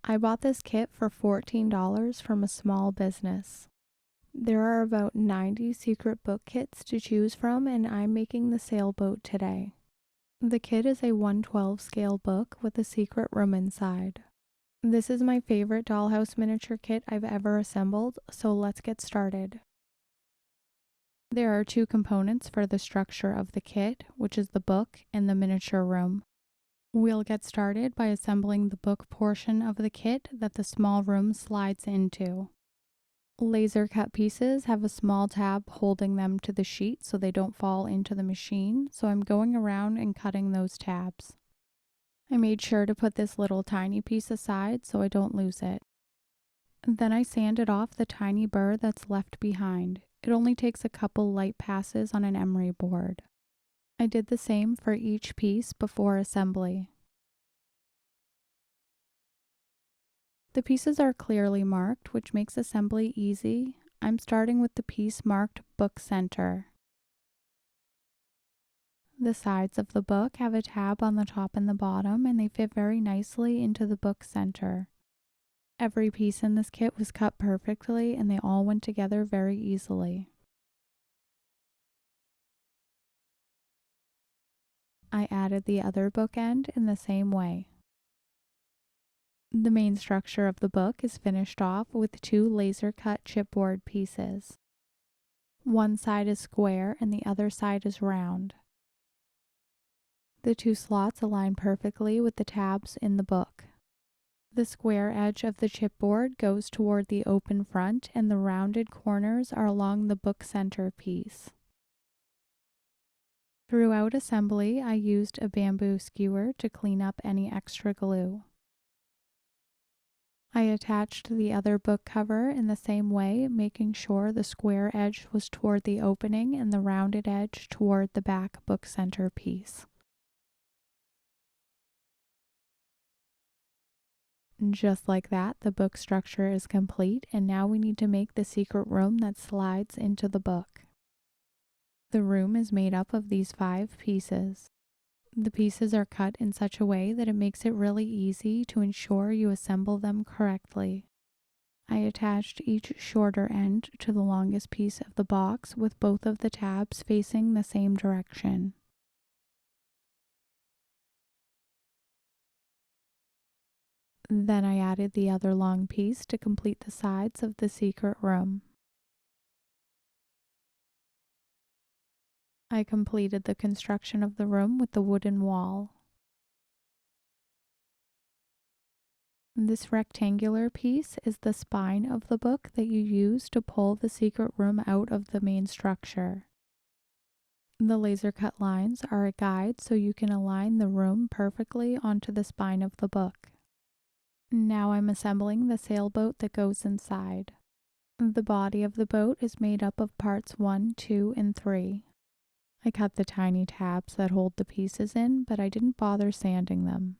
I bought this kit for $14 from a small business. There are about 90 secret book kits to choose from, and I'm making the Sailboat today. The kit is a 1/12 scale book with a secret room inside. This is my favorite Dollhouse Miniature kit I've ever assembled, so let's get started. There are two components for the structure of the kit, which is the book and the miniature room. We'll get started by assembling the book portion of the kit that the small room slides into. Laser cut pieces have a small tab holding them to the sheet so they don't fall into the machine, so I'm going around and cutting those tabs. I made sure to put this little tiny piece aside so I don't lose it. Then I sanded off the tiny burr that's left behind. It only takes a couple light passes on an emery board. I did the same for each piece before assembly. The pieces are clearly marked, which makes assembly easy. I'm starting with the piece marked Book Center. The sides of the book have a tab on the top and the bottom, and they fit very nicely into the book center. Every piece in this kit was cut perfectly, and they all went together very easily. I added the other bookend in the same way. The main structure of the book is finished off with two laser-cut chipboard pieces. One side is square and the other side is round. The two slots align perfectly with the tabs in the book. The square edge of the chipboard goes toward the open front, and the rounded corners are along the book center piece. Throughout assembly, I used a bamboo skewer to clean up any extra glue. I attached the other book cover in the same way, making sure the square edge was toward the opening and the rounded edge toward the back book center piece. Just like that, the book structure is complete, and now we need to make the secret room that slides into the book. The room is made up of these 5 pieces. The pieces are cut in such a way that it makes it really easy to ensure you assemble them correctly. I attached each shorter end to the longest piece of the box with both of the tabs facing the same direction. Then I added the other long piece to complete the sides of the secret room. I completed the construction of the room with the wooden wall. This rectangular piece is the spine of the book that you use to pull the secret room out of the main structure. The laser cut lines are a guide so you can align the room perfectly onto the spine of the book. Now I'm assembling the sailboat that goes inside. The body of the boat is made up of parts 1, 2, and 3. I cut the tiny tabs that hold the pieces in, but I didn't bother sanding them.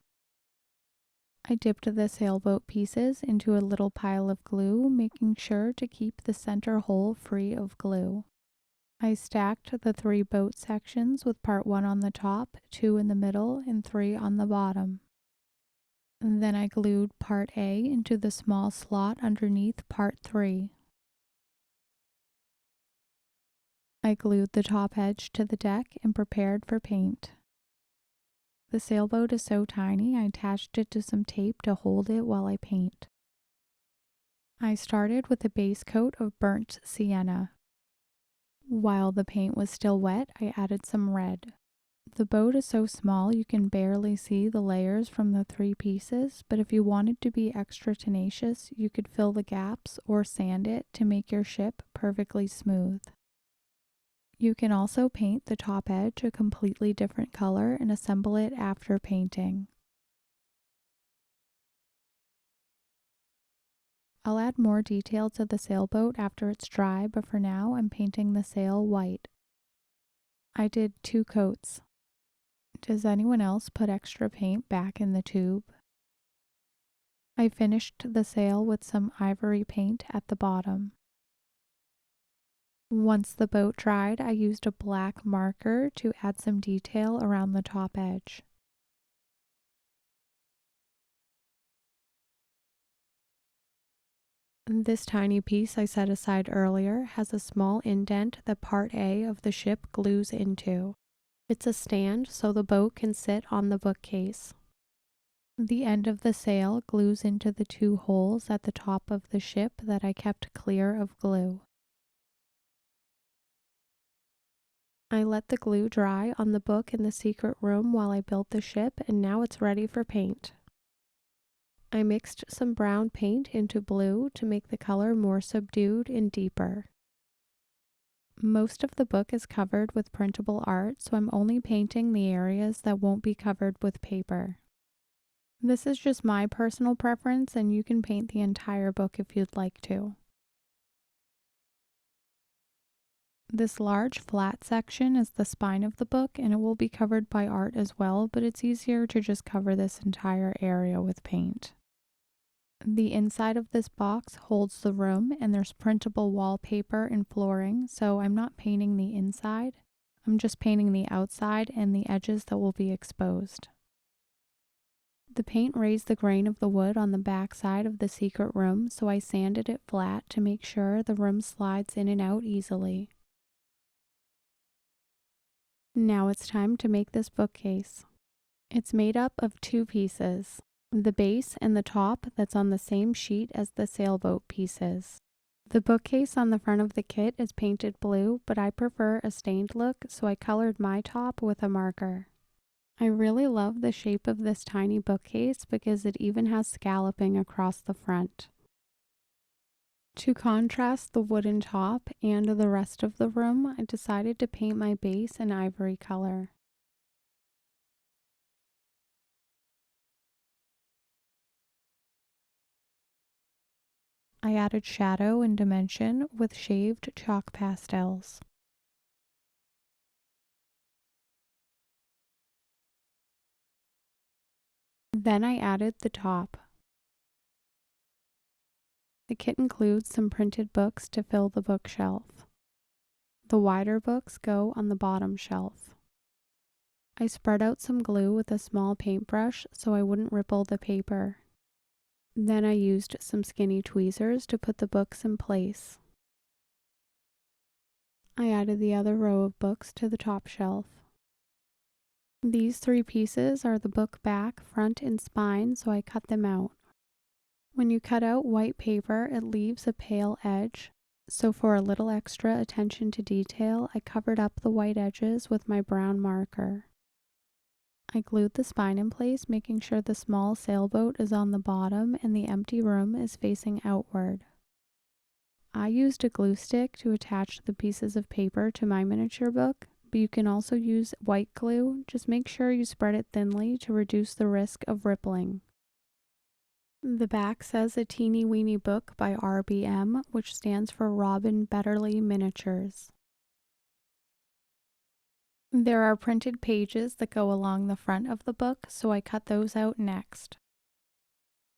I dipped the sailboat pieces into a little pile of glue, making sure to keep the center hole free of glue. I stacked the 3 boat sections with part 1 on the top, 2 in the middle, and 3 on the bottom. Then I glued part A into the small slot underneath part 3. I glued the top edge to the deck and prepared for paint. The sailboat is so tiny, I attached it to some tape to hold it while I paint. I started with a base coat of burnt sienna. While the paint was still wet, I added some red. The boat is so small you can barely see the layers from the 3 pieces, but if you wanted to be extra tenacious, you could fill the gaps or sand it to make your ship perfectly smooth. You can also paint the top edge a completely different color and assemble it after painting. I'll add more detail to the sailboat after it's dry, but for now I'm painting the sail white. I did 2 coats. Does anyone else put extra paint back in the tube? I finished the sail with some ivory paint at the bottom. Once the boat dried, I used a black marker to add some detail around the top edge. This tiny piece I set aside earlier has a small indent that part A of the ship glues into. It's a stand so the boat can sit on the bookcase. The end of the sail glues into the two holes at the top of the ship that I kept clear of glue. I let the glue dry on the book in the secret room while I built the ship, and now it's ready for paint. I mixed some brown paint into blue to make the color more subdued and deeper. Most of the book is covered with printable art, so I'm only painting the areas that won't be covered with paper. This is just my personal preference, and you can paint the entire book if you'd like to. This large flat section is the spine of the book, and it will be covered by art as well, but it's easier to just cover this entire area with paint. The inside of this box holds the room, and there's printable wallpaper and flooring, so I'm not painting the inside. I'm just painting the outside and the edges that will be exposed. The paint raised the grain of the wood on the back side of the secret room, so I sanded it flat to make sure the room slides in and out easily. Now it's time to make this bookcase. It's made up of two pieces, the base and the top that's on the same sheet as the sailboat pieces. The bookcase on the front of the kit is painted blue, but I prefer a stained look, so I colored my top with a marker. I really love the shape of this tiny bookcase because it even has scalloping across the front. To contrast the wooden top and the rest of the room, I decided to paint my base an ivory color. I added shadow and dimension with shaved chalk pastels. Then I added the top. The kit includes some printed books to fill the bookshelf. The wider books go on the bottom shelf. I spread out some glue with a small paintbrush so I wouldn't ripple the paper. Then I used some skinny tweezers to put the books in place. I added the other row of books to the top shelf. These three pieces are the book back, front, and spine, so I cut them out. When you cut out white paper, it leaves a pale edge, so for a little extra attention to detail, I covered up the white edges with my brown marker. I glued the spine in place, making sure the small sailboat is on the bottom and the empty room is facing outward. I used a glue stick to attach the pieces of paper to my miniature book, but you can also use white glue. Just make sure you spread it thinly to reduce the risk of rippling. The back says a teeny weeny book by RBM, which stands for Robin Betterly Miniatures. There are printed pages that go along the front of the book, so I cut those out next.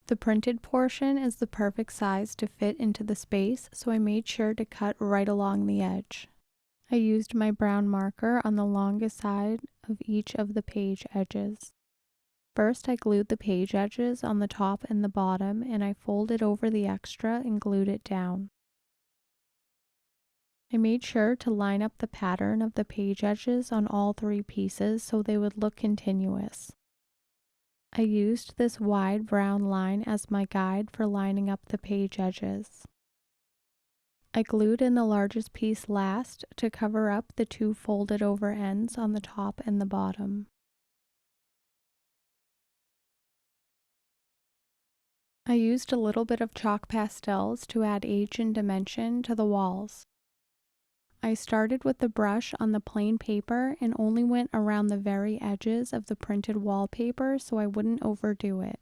The printed portion is the perfect size to fit into the space, so I made sure to cut right along the edge. I used my brown marker on the longest side of each of the page edges. First, I glued the page edges on the top and the bottom, and I folded over the extra and glued it down. I made sure to line up the pattern of the page edges on all three pieces so they would look continuous. I used this wide brown line as my guide for lining up the page edges. I glued in the largest piece last to cover up the two folded over ends on the top and the bottom. I used a little bit of chalk pastels to add age and dimension to the walls. I started with the brush on the plain paper and only went around the very edges of the printed wallpaper so I wouldn't overdo it.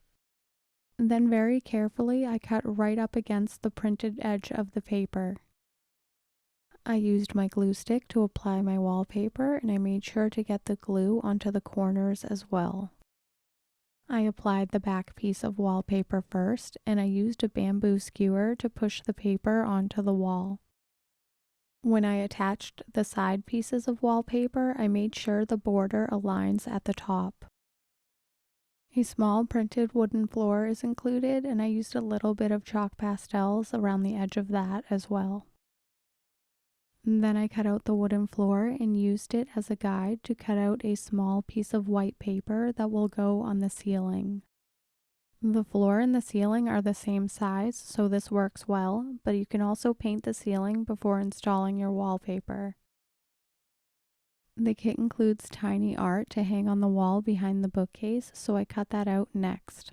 Then very carefully I cut right up against the printed edge of the paper. I used my glue stick to apply my wallpaper, and I made sure to get the glue onto the corners as well. I applied the back piece of wallpaper first, and I used a bamboo skewer to push the paper onto the wall. When I attached the side pieces of wallpaper, I made sure the border aligns at the top. A small printed wooden floor is included, and I used a little bit of chalk pastels around the edge of that as well. And then I cut out the wooden floor and used it as a guide to cut out a small piece of white paper that will go on the ceiling. The floor and the ceiling are the same size, so this works well, but you can also paint the ceiling before installing your wallpaper. The kit includes tiny art to hang on the wall behind the bookcase, so I cut that out next.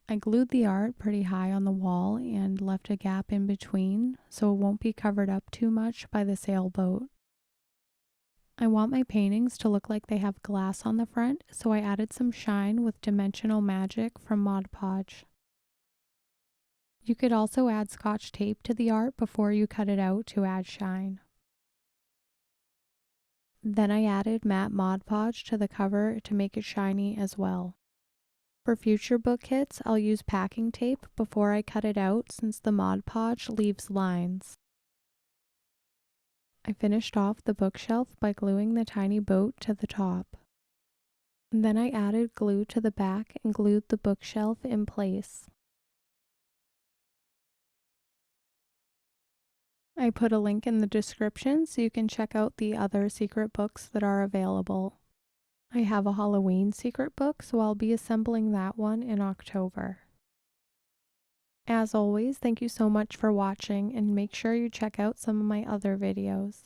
I glued the art pretty high on the wall and left a gap in between so it won't be covered up too much by the sailboat. I want my paintings to look like they have glass on the front, so I added some shine with Dimensional Magic from Mod Podge. You could also add Scotch tape to the art before you cut it out to add shine. Then I added matte Mod Podge to the cover to make it shiny as well. For future book kits, I'll use packing tape before I cut it out since the Mod Podge leaves lines. I finished off the bookshelf by gluing the tiny boat to the top. Then I added glue to the back and glued the bookshelf in place. I put a link in the description so you can check out the other secret books that are available. I have a Halloween secret book, so I'll be assembling that one in October. As always, thank you so much for watching, and make sure you check out some of my other videos.